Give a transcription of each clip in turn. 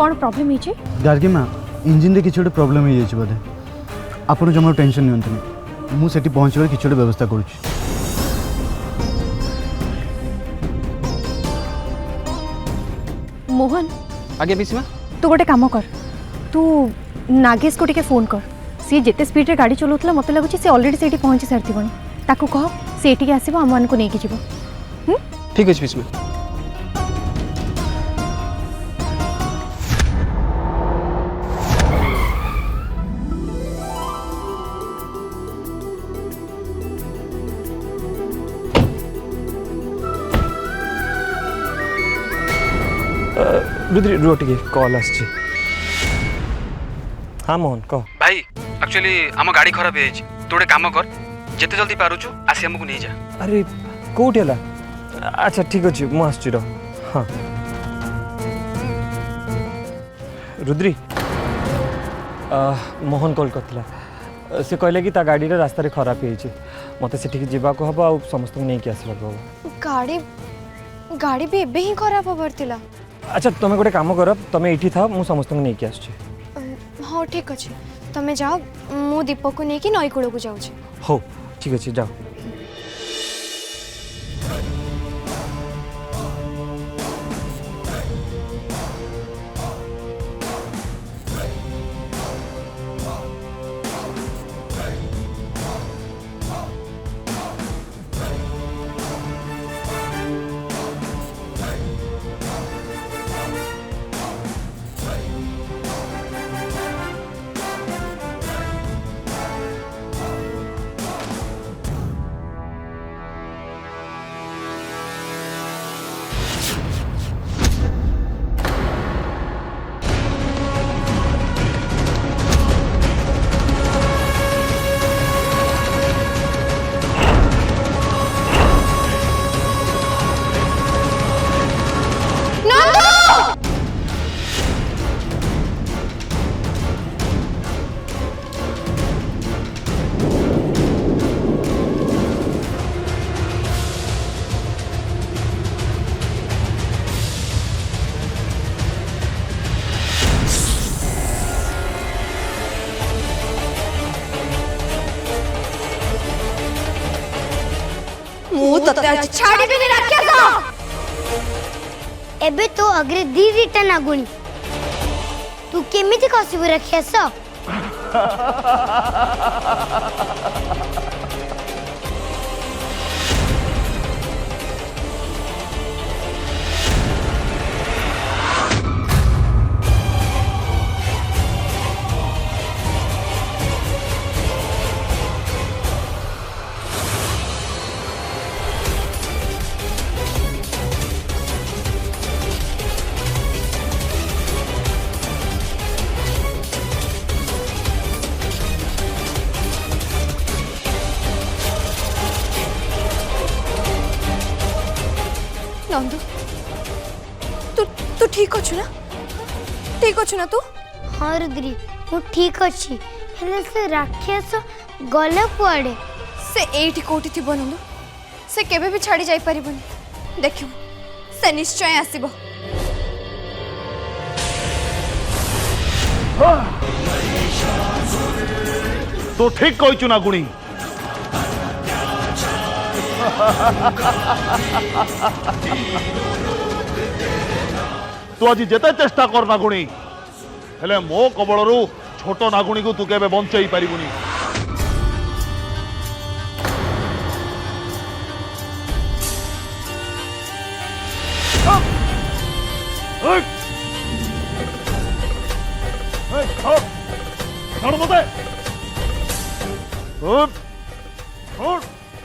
कौन प्रॉब्लम है? गार्गी माँ इंजिन रे किसी प्रॉब्लम हो जाए बोधे आप जमा टेंशन नि मुझे पहुँचवर किसी व्यवस्था करुँच। मोहन आगे पीसीमा तू गोटे काम कर, तू नागेश को टिके फोन कर। सी जिते स्पीड रे गाड़ी चलाउतला मते लगुच से ऑलरेडी सेठी पहुंची सारथिबणी। ताको कह से एठी आसीबो हम मान को नेकी जीवो। ठीक अछि पीसीमा। रुद्री रुह टिके कॉल आछि। हाँ मोहन कह भाई एक्चुअली आम गाड़ी खराब है तू गोटे काम कर जिते जल्दी पारुचु आसी हमको नहीं जा। अरे कोठी हला? अच्छा ठीक अछि मु आछि र। हाँ रुद्री मोहन कॉल करथिला से कहले कि ता गाड़ी रे रास्ता रे खराब है मते सेठी जीवा को हबो आ समस्त नहीं के आसीबा को हबो। गाड़ी भी एबे ही खराब होबर थिला। अच्छा तुम गोटे काम कर तुम ये था मु समस्त नहीं के आछि। हाँ ठीक अच्छे तमें जाओ मु दीपक को लेकिन नईकूल को जाऊँ। हो ठीक अच्छे जाओ। एबे तो अग्रे दी रिटर्न आगुनी तू केमिति कसिबु रखियास? नंदू तू तू ठीक अच्छु ना? ठीक अच्छु ना तू? हाँ रुद्री मु ठीक अच्छी हेले से राक्षस गले कुआडे से एठी कोठी थिबो नंदू से केबे भी छाड़ी जाई परिबनी। देखियो से निश्चय आसीबो। तो ठीक कहचु ना गुणी तू आज जेते चेष्टा कर नागुणी हेले मो कबलरू छोट नागुणी को तू केबे बंचई पारिबुनी।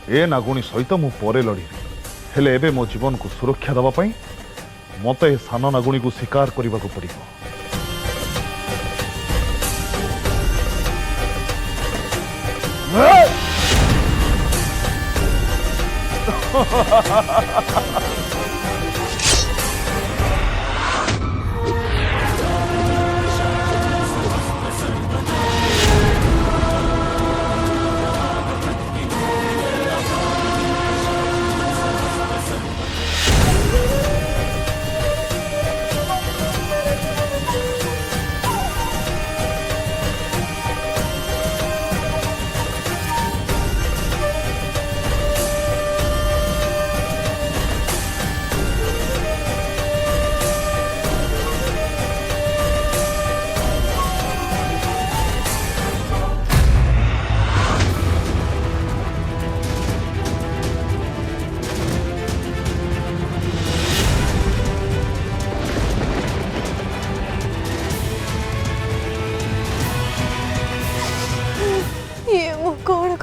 ए नागुणी सहित मु परे लड़ी हेले एबे मो जीवन को सुरक्षा दबा पई मते सान नागुणी को शिकार करने को पड़ो।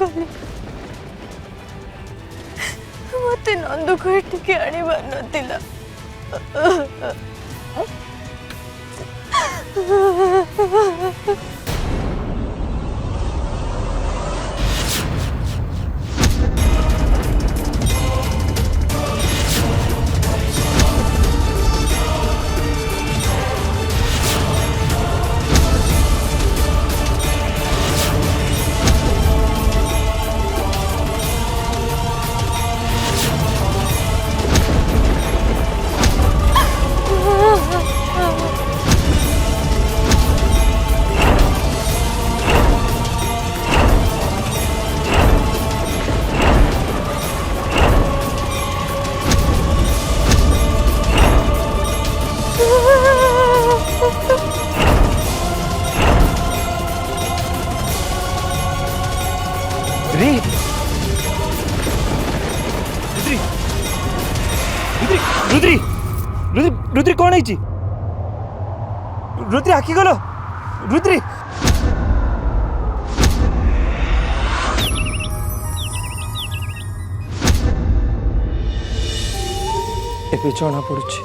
कली मत नंदू को एटिके आनिबार नथिला रुद्री रुद्री रुद्री कौन है रुद्री आखि गलो रुद्री एबे जना पड़ुछि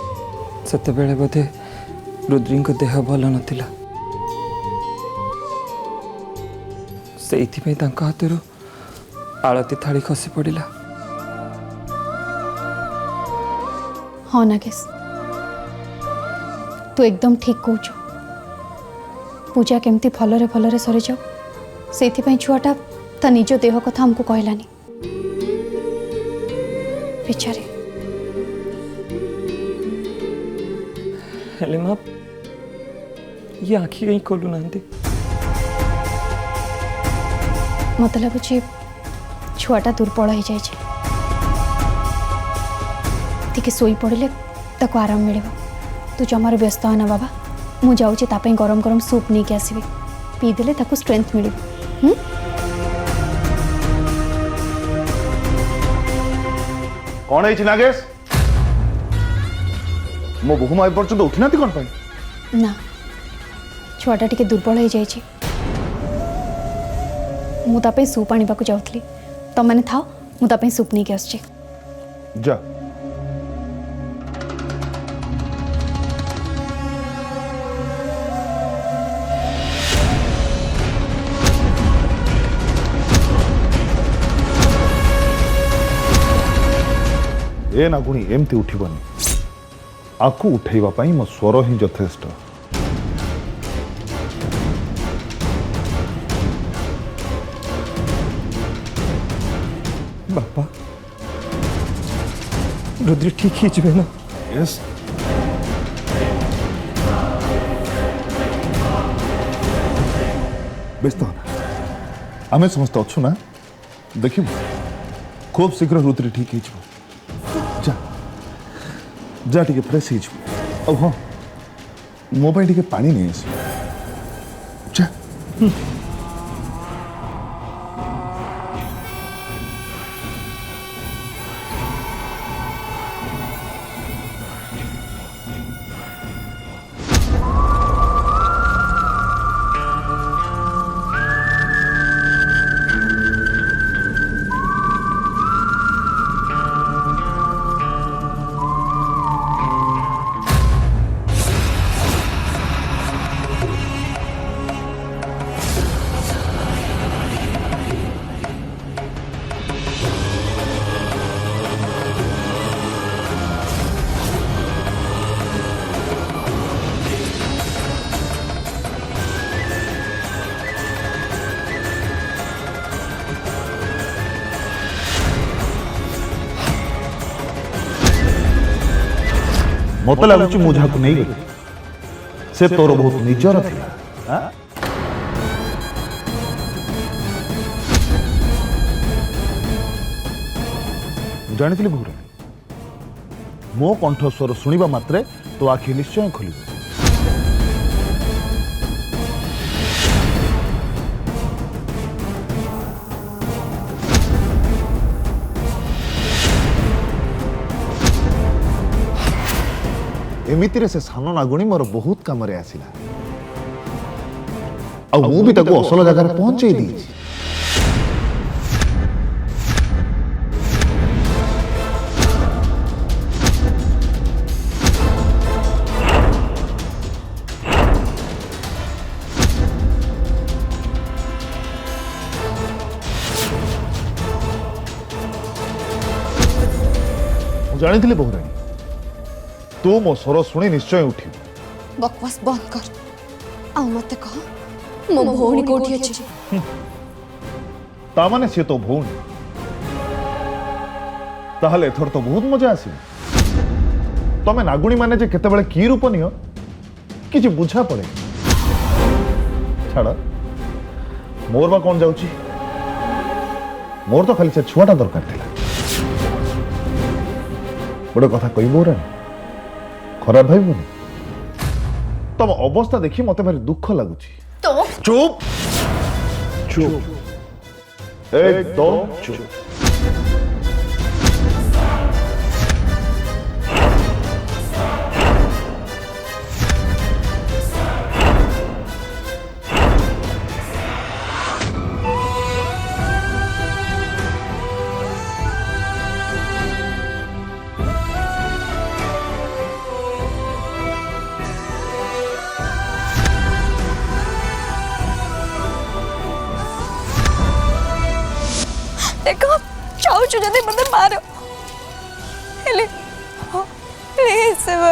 सेते बेले बोधे रुद्री को देह भल नथिला सेइथि तांका हाथरू आळती थाली खसी पड़िला। हाँ नागेश तू एकदम ठीक कहू पूजा केमती भलरे भलरे सरी जाओ से छुआटा ता निज देह कथा हमको कहलानी बेचारे हेले माँ ये आखि कहीं खोलू ना मत लगुच छुआटा दुर्बल हो जाए टिके सोई पड़े ताको आराम मिले तू जमार व्यस्त होना बाबा मु जाऊँ तापाई गरम गरम सूप नहीं आसबि पीदेले ताको स्ट्रेंथ मिले। कौन है नागेश मो बहुमा एपर्यंत उठी ना कौन पाई ना छुआटा टिके दुर्बल हो जाए मुझे सूप आने को जाऊली तुम मैंने थाओ मुझे सूप नहीं आसुची जा ए नागुणी एमती उठबनी आकु उठेबा मो स्वर ही यथेष्ट। बापा रुद्री ठीक ही जबे ना यस व्यस्त होना आमे समस्त अच्छु ना देखिए खूब शीघ्र रुद्री ठीक ही जा जा टिके फ्रेश हो हाँ मो पाई टिके पानी नहीं आस जा मत लगुच मुझा को नहीं से तोर बहुत निजर था जानी भूरा मो कंठस्वर शुणा मात्रे तो आखि निश्चय खोल एमितिरे से सान नागुणी मोर बहुत काम आसला आ भी असल जगार पहुंचे दी ଜାଣିଥିଲି ବୋହରାଣୀ ତୁ ମୋ ସ୍ୱର ଶୁଣି ନିଶ୍ଚୟ ଉଠିବୁ। बकवास बंद कर आ मत कह मो भौणी कोठी अछि ता माने से तो भौणी ताहले एथर तो बहुत मजा आसी तमे नागुणी माने जे केतेबेले की रूप नियो किछि बुझा पड़े छाड़ मोर बा कौन जाउची मोर तो खाली से छुआटा दरकार थिला गोटे कथा कही बोरानी खराब भाईबुनी तम अवस्था देखी मते भारी दुख लगुची तो चुप चुप एकदम चुप देखो चाहूछु जदि मते मारो हेले प्लीज सेवा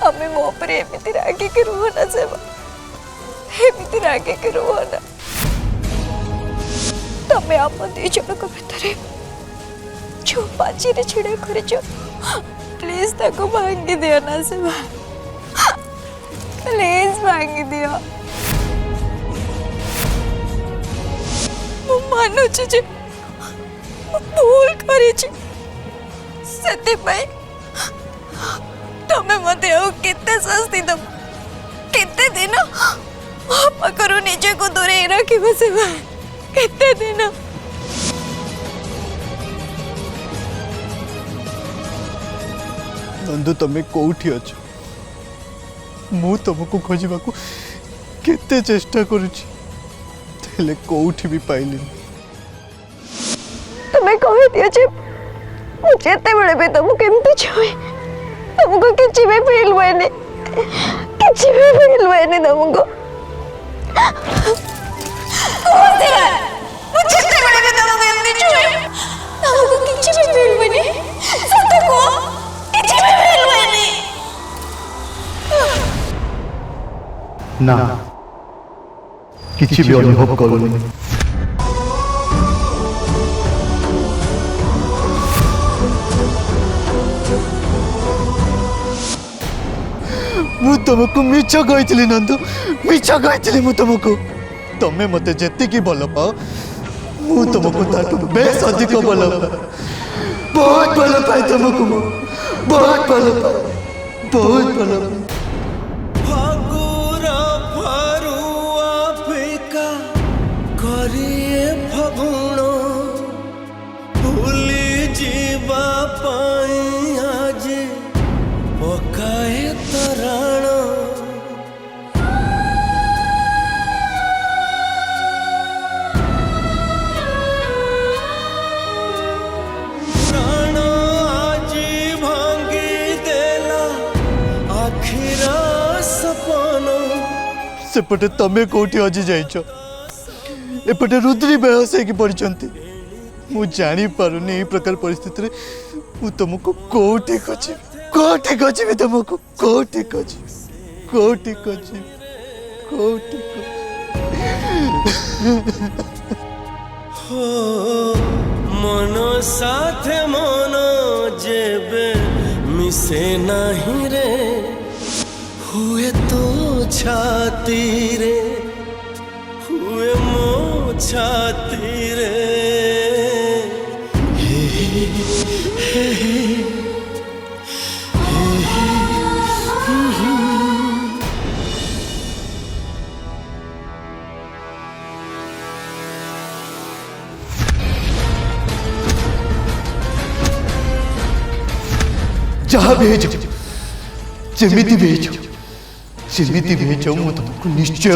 हमें मो पर एमिति रागे के रुहो ना सेवा एमिति रागे के रुहो ना तमे आप दी जण को भितरे जो पाची रे छिड़े करे जो प्लीज ताको भांगी दियो ना सेवा प्लीज भांगी दियो मु मानु जे भूल करी से तमें मत केते सस्ती दम केते दिन पाखरु निजे को दूरे रखी बसे केते दिन नंदू तमे कोठी अछ मु तुमको खोजबा को केते चेष्टा करूची तेले कोठी भी पाइली तुम्हें कह दियो जे मुझे ते बेले भी तुम केमती छुए तुमको किछि भी फील हुए नहीं तुमको मुझे ते बेले भी तुम केमती छुए तुमको किछि भी फील हुए नहीं सत को किछि भी फील हुए नहीं ना किछि भी अनुभव करूनी मु तुमको मिछ कहली नंदू मिछ कहली मु तुमको तमे मते जेति की भल पाओ मु तुमको ताटू बेस अधिक भल पाए बहुत भल पाए तुमको मु बहुत भल पाए बहुत भल पाए फागुरा फारुआ फेका करिए फगुण भूली जीवा पाई आज पकाए तराण प्राण आज भांगी देला आखिरा सपन सेपटे तमे कोठी अजी जाइछ एपटे रुद्री बेहोश होगी पड़छंती मु जानी पारुनी ए प्रकार परिस्थिति रे मु तुमको कोठी खोजिबी तुमको कोठी खोजिबी हो मन साथे मन जेबे मिसे नहीं रे हुए तो छाती रे हुए मो छाती रे जहाँ भेज जमीती भेज मु तुमको निश्चय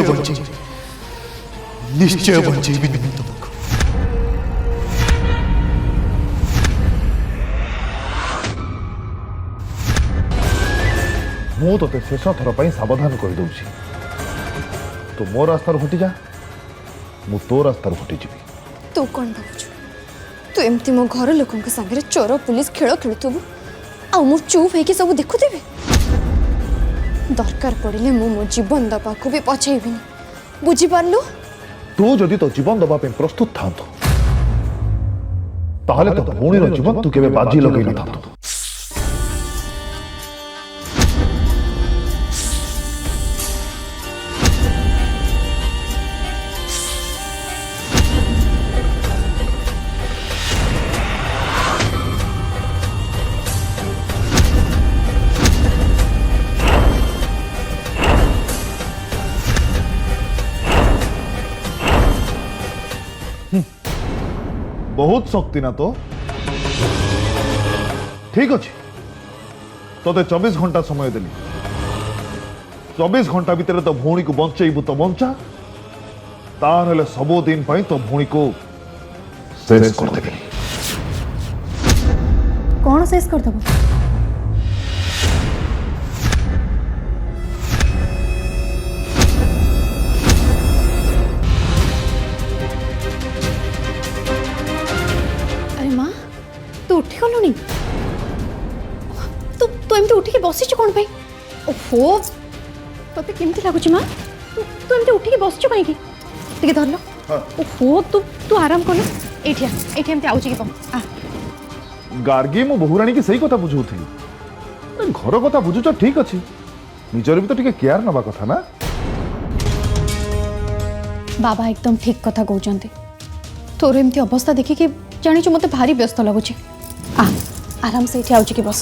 बचे भी नहीं तुमको मु तो शेष थर पर सावधान कर दूची तू मो रास्तार हटि जा मु तो रास्तार हटिजी तू कौन भावुଛୁ तू एमती मो घर लोक संगे चोर पुलिस खेल खेलुबू मु चुप है सब देखुदेवी दरकार पड़े मु मो जीवन दबा को भी पछेबी बुझिपारू तू जदि तो जीवन दबा पे प्रस्तुत था ताहले तो भौणीर जीवन तू केबे बाजी लगेई न था बहुत शक्ति ना तो ठीक अच्छे तोते 24 घंटा समय देली 24 घंटा भितर तो भौणी को बंचेबू तो बंचा ताहले सबो दिन पाई तो भौणी को शेष कर देबी कौन शेष कर दब तू उठी गलुनी तू तू एमती उठी के बसिଛୁ कोन भाई ओहो तते केमती लागुछ मां तू एमती उठी के बसिଛୁ काई की टिके धरलो ओहो तू तू आराम कर एठिया एमती आउची के पम आ गार्गी मो बहुराणी की सही कथा बुझौथि घर कथा बुझुछ ठीक अछि निजर भी तो टिके केयर नबा कथा ना बाबा एकदम ठीक कथा कहउचंती तोर एमती अवस्था देखि के जानी छु मते भारी व्यस्त लागुछ आ आराम से इथे आउची की बस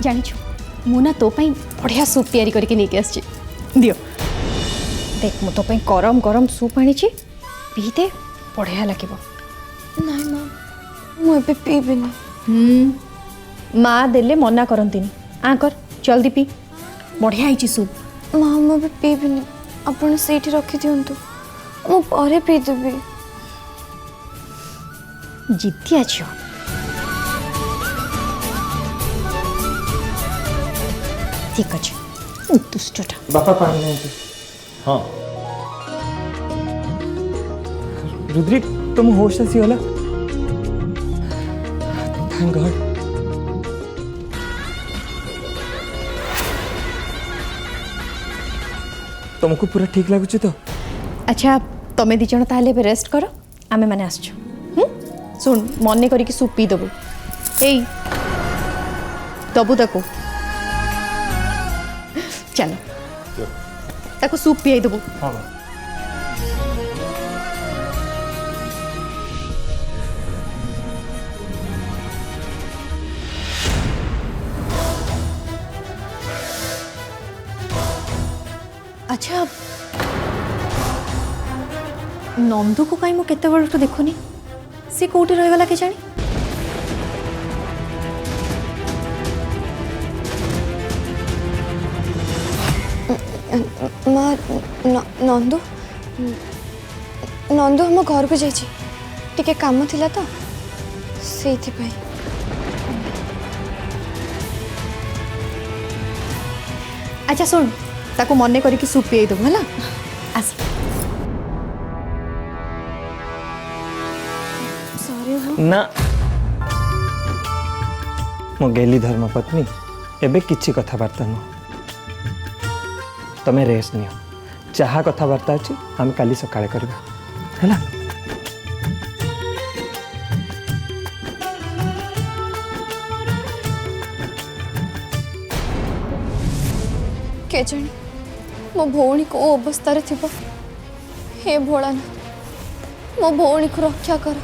जानी छु मुना तो पई बढ़िया सूप तैयारी करके लेके आछी दियो देख मु तो पई गरम गरम सूप आनी छी पीते बढ़िया लागिबो नहीं माँ मुझे पीबेनी माँ देले मना करंतीनी आ कर जल्दी पी बढ़िया आईची सूप माँ मुझे पीबेनी आपण सेठी रखी दियंतु मु परे पीदेबी जिद्दिया झियो ठीक अच्छे दुष्टटा बापा पानी नहीं हाँ रुद्री तुम होश से होला थैंक गॉड तुमको पूरा ठीक लगुच तो अच्छा तमें दी जन ताले रेस्ट कर आमे माने आसछु सुन मन करिकी सूप पी दबु एई दबु ताको चलो ताको सूप पियाई दबु हाँ अच्छा नंदू को कहीं मुझे केते बड़ देखुनी सी कोठी रहीगला के जानी माँ नंदू नंदू हम घर को जाइए टिके काम थिला तो सेथि पई अच्छा सुन ताको मन करिकी सूप पियाई दबु हला आस ना मो गेली धर्मपत्नी एबे किछि कथबार्ता न तमे रेस्ट नियो जहाँ कथबार्ता अच्छी आम काली सकाळे करबा हैला के जानी मो भौणी को अवस्था रे थिबो हे भोलाना मो भौणी को रक्षा कर